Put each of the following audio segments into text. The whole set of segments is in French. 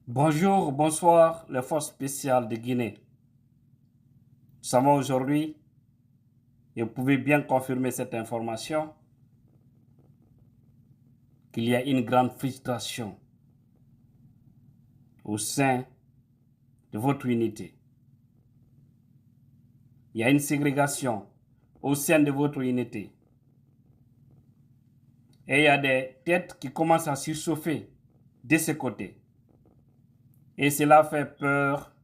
Bonjour, bonsoir, les forces spéciales de Guinée. Nous savons aujourd'hui, et vous pouvez bien confirmer cette information, qu'il y a une grande frustration au sein de votre unité. Il y a une ségrégation au sein de votre unité. Et il y a des têtes qui commencent à surchauffer de ce côté. Et cela fait peur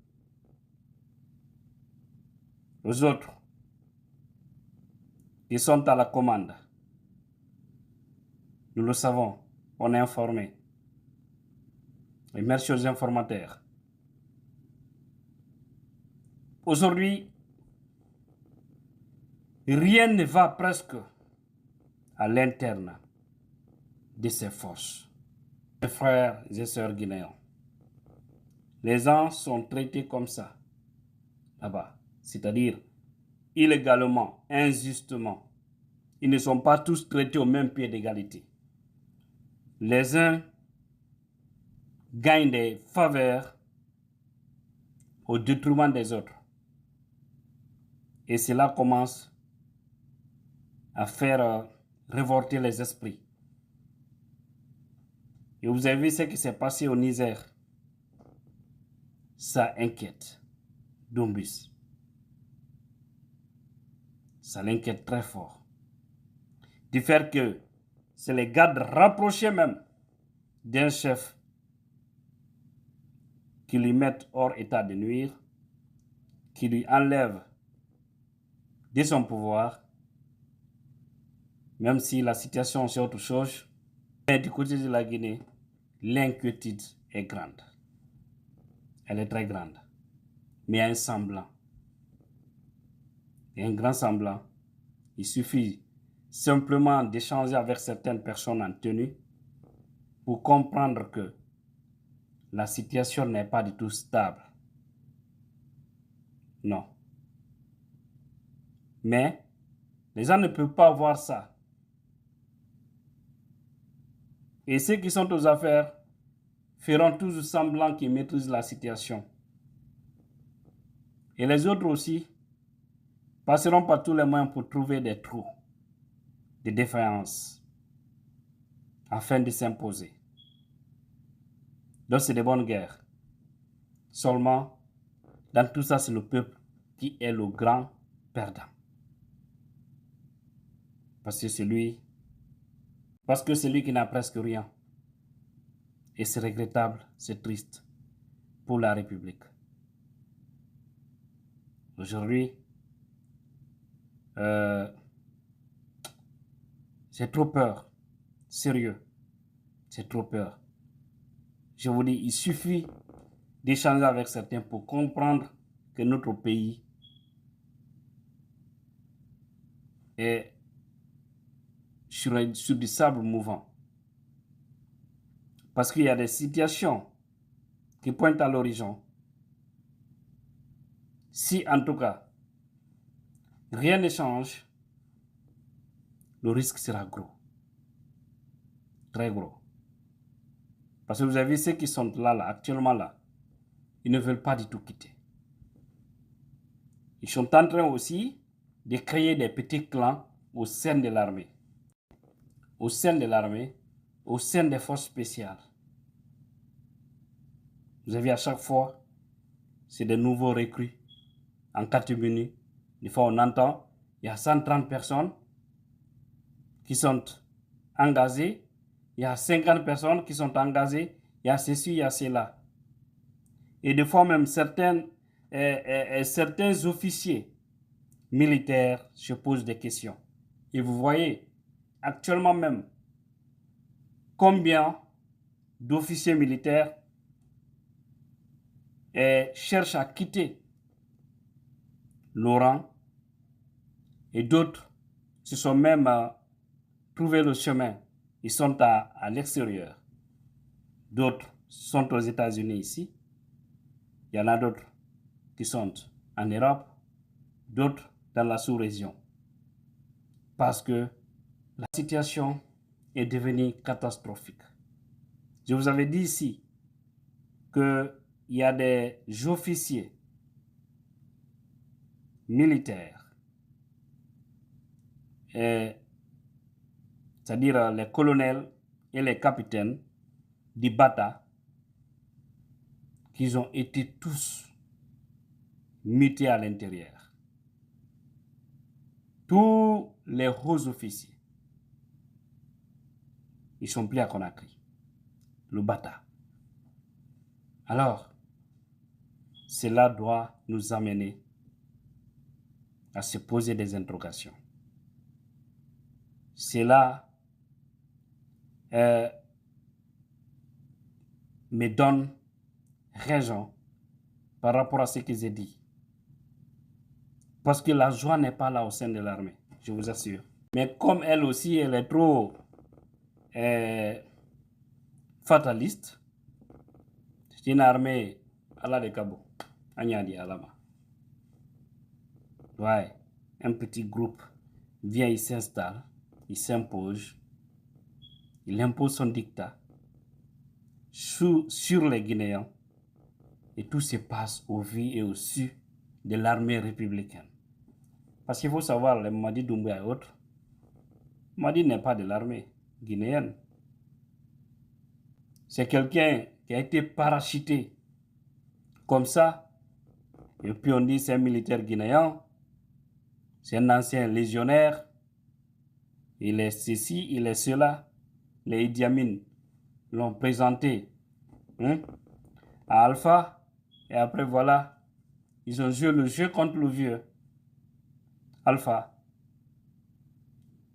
aux autres qui sont à la commande. Nous le savons, on est informé. Et merci aux informateurs. Aujourd'hui, rien ne va presque à l'interne de ces forces. Mes frères et sœurs guinéens, les gens sont traités comme ça, là-bas, c'est-à-dire illégalement, injustement. Ils ne sont pas tous traités au même pied d'égalité. Les uns gagnent des faveurs au détriment des autres. Et cela commence à faire révolter les esprits. Et vous avez vu ce qui s'est passé au Niger. Ça inquiète Dombus. Ça l'inquiète très fort. Du fait que c'est les gardes rapprochés même d'un chef qui lui mettent hors état de nuire, qui lui enlèvent de son pouvoir, même si la situation c'est autre chose. Mais du côté de la Guinée, l'inquiétude est grande. Elle est très grande. Mais il y a un semblant. Il y a un grand semblant. Il suffit simplement d'échanger avec certaines personnes en tenue pour comprendre que la situation n'est pas du tout stable. Non. Mais les gens ne peuvent pas voir ça. Et ceux qui sont aux affaires feront toujours semblant qu'ils maîtrisent la situation. Et les autres aussi passeront par tous les moyens pour trouver des trous, des défaillances, afin de s'imposer. Donc c'est de bonnes guerres. Seulement, dans tout ça, c'est le peuple qui est le grand perdant. Parce que c'est lui qui n'a presque rien. Et c'est regrettable, c'est triste pour la République. Aujourd'hui, j'ai trop peur. Sérieux, c'est trop peur. Je vous dis, il suffit d'échanger avec certains pour comprendre que notre pays est sur du sable mouvant. Parce qu'il y a des situations qui pointent à l'horizon. Si en tout cas, rien ne change, le risque sera gros. Très gros. Parce que vous avez ceux qui sont là, actuellement là, ils ne veulent pas du tout quitter. Ils sont en train aussi de créer des petits clans au sein de l'armée. Au sein de l'armée, au sein des forces spéciales. Vous avez à chaque fois, c'est des nouveaux recrues en catégorie. Des fois, on entend, il y a 130 personnes qui sont engagées, il y a 50 personnes qui sont engagées, il y a ceci, il y a cela. Et des fois même, certains officiers militaires se posent des questions. Et vous voyez, actuellement même, combien d'officiers militaires cherchent à quitter le rang et d'autres se sont même trouvé le chemin. Ils sont à l'extérieur. D'autres sont aux États-Unis ici. Il y en a d'autres qui sont en Europe, d'autres dans la sous-région. Parce que la situation est devenue catastrophique. Je vous avais dit ici qu'il y a des officiers militaires, c'est-à-dire les colonels et les capitaines du Bata, qui ont été tous mutés à l'intérieur. Tous les hauts officiers, ils sont plus à Conakry, le Bata. Alors, cela doit nous amener à se poser des interrogations. Cela me donne raison par rapport à ce que j'ai dit. Parce que la joie n'est pas là au sein de l'armée, je vous assure. Mais comme elle aussi, elle est trop fataliste, c'est une armée à la de Cabo, Agnadi Alama. Ouais, un petit groupe vient, il s'installe, il s'impose, il impose son dictat sur les Guinéens, et tout se passe au vu et au su de l'armée républicaine. Parce qu'il faut savoir, les Madi Doumbouya et autres, Madi n'est pas de l'armée guinéenne. C'est quelqu'un qui a été parachuté comme ça, et puis on dit c'est un militaire guinéen, c'est un ancien légionnaire, il est ceci, il est cela. Les Idi Amin l'ont présenté à Alpha, et après voilà, ils ont joué le jeu contre le vieux Alpha.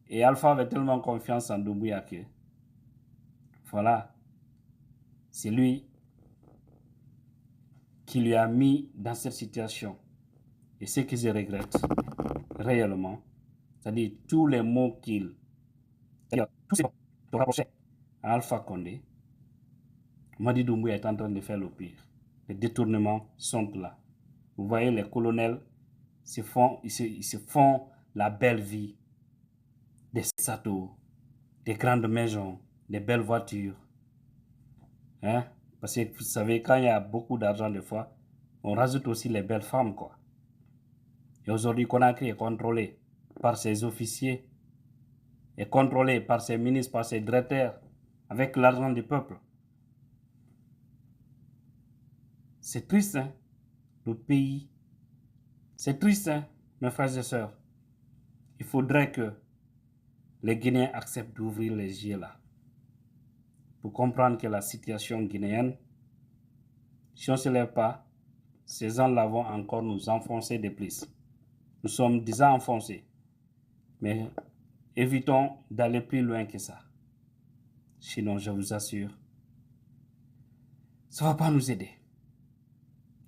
Et Alpha avait tellement confiance en Doumbouya que, voilà, c'est lui qui lui a mis dans cette situation. Et ce que je regrette réellement, c'est-à-dire tous les mots tous ces mots te rapprochaient à Alpha Condé, Madi Doumbouya est en train de faire le pire. Les détournements sont là. Vous voyez, les colonels ils se font la belle vie, des châteaux, des grandes maisons, des belles voitures. Hein? Parce que vous savez, quand il y a beaucoup d'argent, des fois, on rajoute aussi les belles femmes, quoi. Et aujourd'hui, Conakry est contrôlé par ses officiers, est contrôlé par ses ministres, par ses directeurs, avec l'argent du peuple. C'est triste, hein? Le pays. C'est triste, hein, mes frères et sœurs. Il faudrait que les Guinéens acceptent d'ouvrir les yeux là, pour comprendre que la situation guinéenne, si on ne se lève pas, ces gens-là vont encore nous enfoncer de plus. Nous sommes déjà enfoncés, mais évitons d'aller plus loin que ça. Sinon, je vous assure, ça ne va pas nous aider.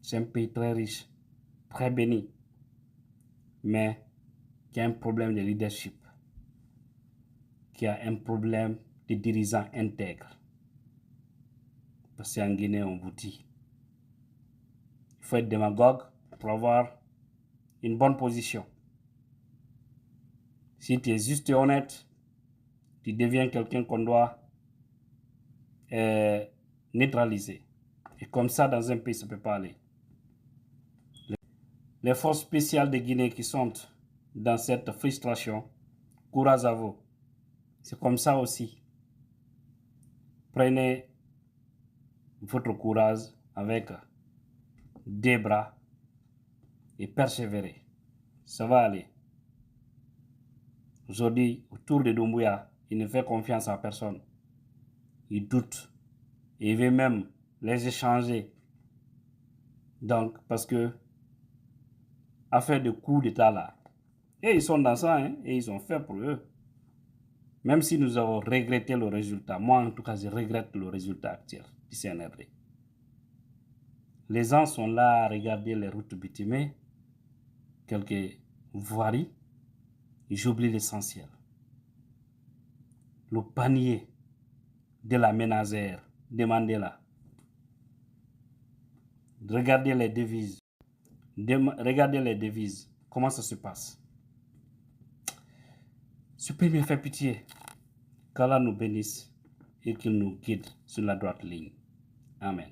C'est un pays très riche, très béni, mais qui a un problème de leadership, qui a un problème de dirigeants intègres. Parce qu'en Guinée, on vous dit, il faut être démagogue pour avoir une bonne position. Si tu es juste et honnête, tu deviens quelqu'un qu'on doit neutraliser. Et comme ça, dans un pays, ça ne peut pas aller. Les forces spéciales de Guinée qui sont dans cette frustration, courage à vous. C'est comme ça aussi. Prenez votre courage avec des bras et persévérez. Ça va aller. Aujourd'hui, autour de Doumbouya, il ne fait confiance à personne. Il doute. Et il veut même les échanger. Donc, parce que, affaire de coup d'État là, et ils sont dans ça, hein, et ils ont fait pour eux. Même si nous avons regretté le résultat, moi en tout cas, je regrette le résultat actuel du CNRD. Les gens sont là à regarder les routes bitumées, quelques voiries, et j'oublie l'essentiel. Le panier de la ménagère de Mandela. Regardez les devises. Regardez les devises. Comment ça se passe? Ce pays me fait pitié. Qu'Allah nous bénisse et qu'il nous guide sur la droite ligne. Amen.